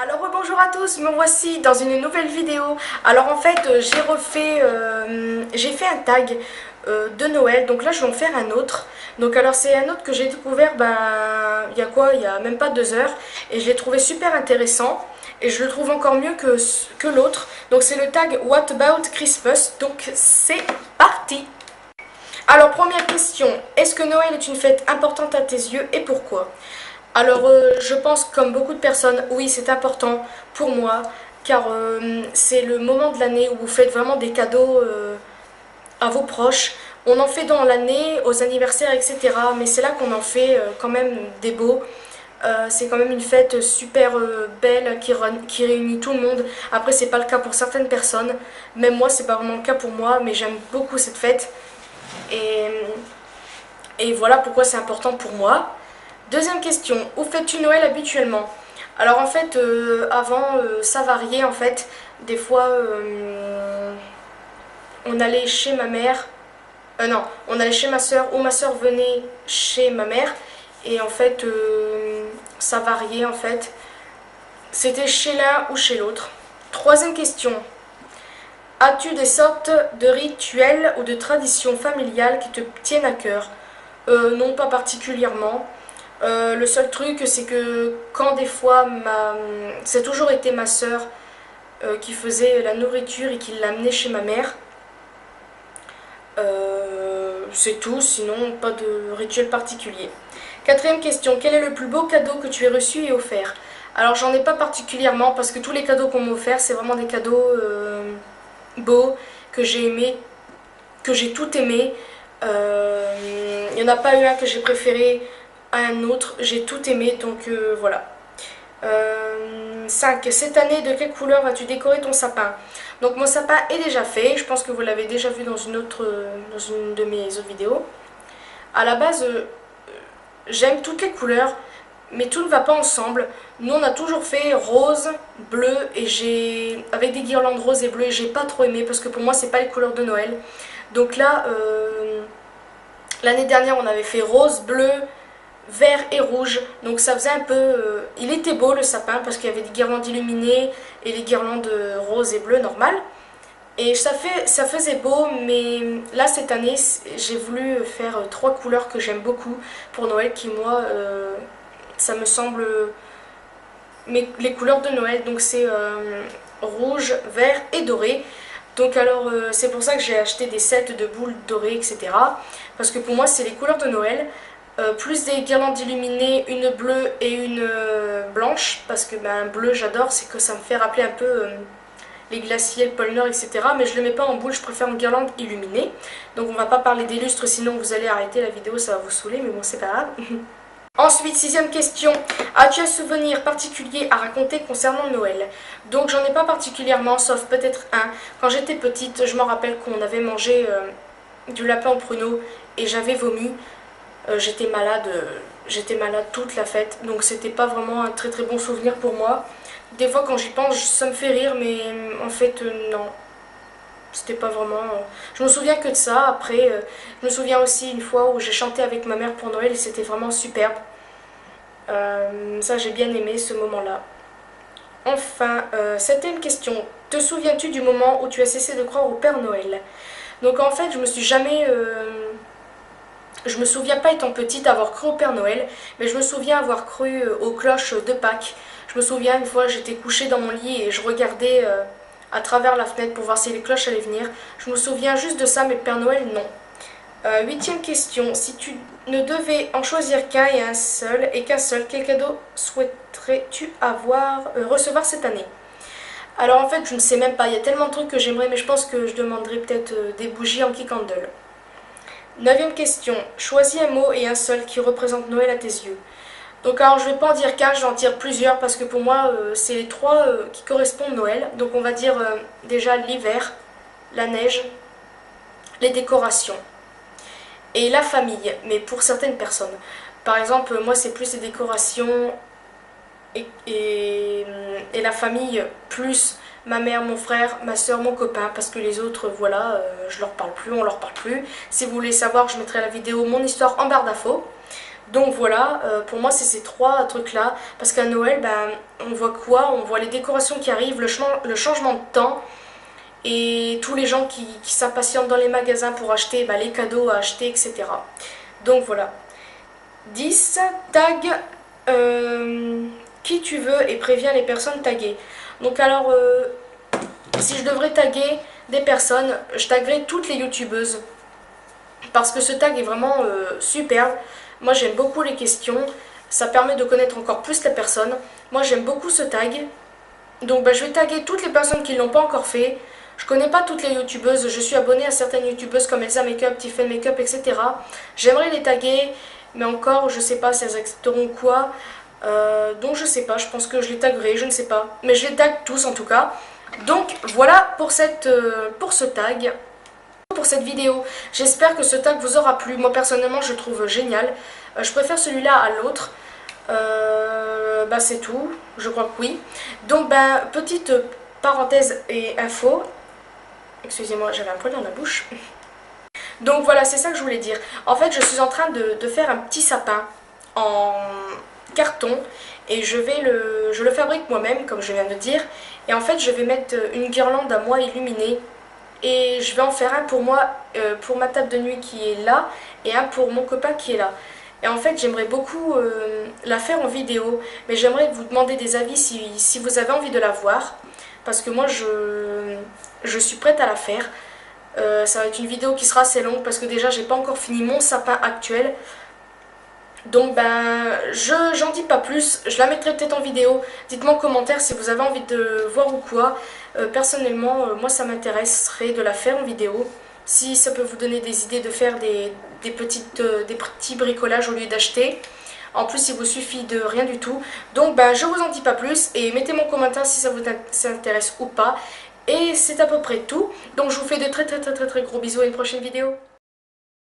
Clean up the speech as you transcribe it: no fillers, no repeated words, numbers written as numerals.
Alors bonjour à tous, me voici dans une nouvelle vidéo. Alors en fait j'ai fait un tag de Noël, donc là je vais en faire un autre. Donc alors c'est un autre que j'ai découvert il y a quoi, il y a même pas 2 heures, et je l'ai trouvé super intéressant et je le trouve encore mieux que l'autre. Donc c'est le tag What About Christmas, donc c'est parti. Alors première question, est-ce que Noël est une fête importante à tes yeux et pourquoi? Alors, je pense, comme beaucoup de personnes, oui, c'est important pour moi, car c'est le moment de l'année où vous faites vraiment des cadeaux à vos proches. On en fait dans l'année, aux anniversaires, etc. Mais c'est là qu'on en fait quand même des beaux. C'est quand même une fête super belle qui réunit tout le monde. Après, c'est pas le cas pour certaines personnes. Même moi, c'est pas vraiment le cas pour moi, mais j'aime beaucoup cette fête. Et, et voilà pourquoi c'est important pour moi. Deuxième question, où fais-tu Noël habituellement? Alors en fait, avant, ça variait en fait. Des fois, on allait chez ma mère. Non, on allait chez ma soeur ou ma soeur venait chez ma mère. Et en fait, ça variait en fait. C'était chez l'un ou chez l'autre. Troisième question, as-tu des sortes de rituels ou de traditions familiales qui te tiennent à cœur? Non, pas particulièrement. Le seul truc, c'est que quand des fois, c'est toujours été ma sœur qui faisait la nourriture et qui l'amenait chez ma mère. C'est tout, sinon pas de rituel particulier. Quatrième question, quel est le plus beau cadeau que tu aies reçu et offert? Alors j'en ai pas particulièrement parce que tous les cadeaux qu'on m'a offerts, c'est vraiment des cadeaux beaux, que j'ai aimé, que j'ai tout aimé. Il n'y en a pas eu un que j'ai préféré à un autre, j'ai tout aimé, donc voilà. 5. Cette année, de quelle couleur vas-tu décorer ton sapin? Donc mon sapin est déjà fait, je pense que vous l'avez déjà vu dans dans une de mes autres vidéos. À la base, j'aime toutes les couleurs, mais tout ne va pas ensemble. Nous on a toujours fait rose, bleu, et avec des guirlandes roses et bleues, et j'ai pas trop aimé parce que pour moi c'est pas les couleurs de Noël. Donc là, l'année dernière on avait fait rose, bleu, vert et rouge, donc ça faisait un peu... il était beau le sapin parce qu'il y avait des guirlandes illuminées et les guirlandes roses et bleues normales. Et ça faisait beau, mais là cette année j'ai voulu faire 3 couleurs que j'aime beaucoup pour Noël qui moi ça me semble les couleurs de Noël, donc c'est rouge, vert et doré. Donc alors c'est pour ça que j'ai acheté des sets de boules dorées, etc. Parce que pour moi c'est les couleurs de Noël. Plus des guirlandes illuminées, une bleue et une blanche, parce que ben, bleu j'adore, c'est que ça me fait rappeler un peu les glaciers, le pôle Nord, etc. Mais je ne le mets pas en boule, je préfère une guirlande illuminée. Donc on va pas parler des lustres, sinon vous allez arrêter la vidéo, ça va vous saouler, mais bon c'est pas grave. Ensuite, sixième question, as-tu un souvenir particulier à raconter concernant Noël? Donc j'en ai pas particulièrement, sauf peut-être un. Quand j'étais petite, je me rappelle qu'on avait mangé du lapin au pruneau et j'avais vomi. J'étais malade toute la fête, donc c'était pas vraiment un très très bon souvenir pour moi. Des fois quand j'y pense, ça me fait rire, mais en fait non, c'était pas vraiment... Je me souviens que de ça. Après, je me souviens aussi une fois où j'ai chanté avec ma mère pour Noël et c'était vraiment superbe. Ça j'ai bien aimé ce moment-là. Enfin, septième question, te souviens-tu du moment où tu as cessé de croire au Père Noël? Donc en fait, je me souviens pas étant petite avoir cru au Père Noël, mais je me souviens avoir cru aux cloches de Pâques. Je me souviens une fois j'étais couchée dans mon lit et je regardais à travers la fenêtre pour voir si les cloches allaient venir. Je me souviens juste de ça, mais le Père Noël non. Huitième question, si tu ne devais en choisir qu'un et qu'un seul, quel cadeau souhaiterais-tu recevoir cette année? Alors en fait je ne sais même pas, il y a tellement de trucs que j'aimerais, mais je pense que je demanderais peut-être des bougies Yankee Candle. Neuvième question. Choisis un mot et un seul qui représente Noël à tes yeux. Donc alors je vais pas en dire qu'un, je vais en dire plusieurs parce que pour moi c'est les trois qui correspondent à Noël. Donc on va dire déjà l'hiver, la neige, les décorations et la famille, mais pour certaines personnes. Par exemple moi c'est plus les décorations et la famille plus ma mère, mon frère, ma soeur, mon copain, parce que les autres, voilà, je leur parle plus, on leur parle plus. Si vous voulez savoir, je mettrai la vidéo Mon histoire en barre d'infos. Donc voilà, pour moi c'est ces trois trucs là, parce qu'à Noël, ben, on voit quoi? On voit les décorations qui arrivent, le changement de temps, et tous les gens qui s'impatientent dans les magasins pour acheter ben, les cadeaux à acheter, etc. Donc voilà. 10. Tag qui tu veux et préviens les personnes taguées. Donc alors, si je devrais taguer des personnes, je taguerais toutes les youtubeuses. Parce que ce tag est vraiment superbe. Moi j'aime beaucoup les questions. Ça permet de connaître encore plus la personne. Moi j'aime beaucoup ce tag. Donc bah, je vais taguer toutes les personnes qui ne l'ont pas encore fait. Je connais pas toutes les youtubeuses. Je suis abonnée à certaines youtubeuses comme Elsa Makeup, Tiffany Makeup, etc. J'aimerais les taguer. Mais encore je sais pas si elles accepteront quoi. Donc je sais pas. Je pense que je les taguerai. Je ne sais pas. Mais je les tag tous en tout cas. Donc voilà pour ce tag. Pour cette vidéo. J'espère que ce tag vous aura plu. Moi personnellement je le trouve génial. Je préfère celui-là à l'autre. Bah c'est tout. Je crois que oui. Donc bah petite parenthèse et info. Excusez-moi, j'avais un poil dans la bouche. Donc voilà, c'est ça que je voulais dire. En fait je suis en train de faire un petit sapin en carton. Et je le fabrique moi-même comme je viens de dire. Et en fait je vais mettre une guirlande à moi illuminée. Et je vais en faire un pour moi, pour ma table de nuit qui est là, et un pour mon copain qui est là. Et en fait, j'aimerais beaucoup la faire en vidéo, mais j'aimerais vous demander des avis si vous avez envie de la voir, parce que moi, je suis prête à la faire. Ça va être une vidéo qui sera assez longue, parce que déjà, j'ai pas encore fini mon sapin actuel. Donc ben, j'en dis pas plus, je la mettrai peut-être en vidéo. Dites-moi en commentaire si vous avez envie de voir ou quoi. Personnellement, moi ça m'intéresserait de la faire en vidéo. Si ça peut vous donner des idées de faire des petits bricolages au lieu d'acheter. En plus, il vous suffit de rien du tout. Donc ben, je vous en dis pas plus et mettez-moi en commentaire si ça vous intéresse ou pas. Et c'est à peu près tout. Donc je vous fais de très gros bisous à une prochaine vidéo.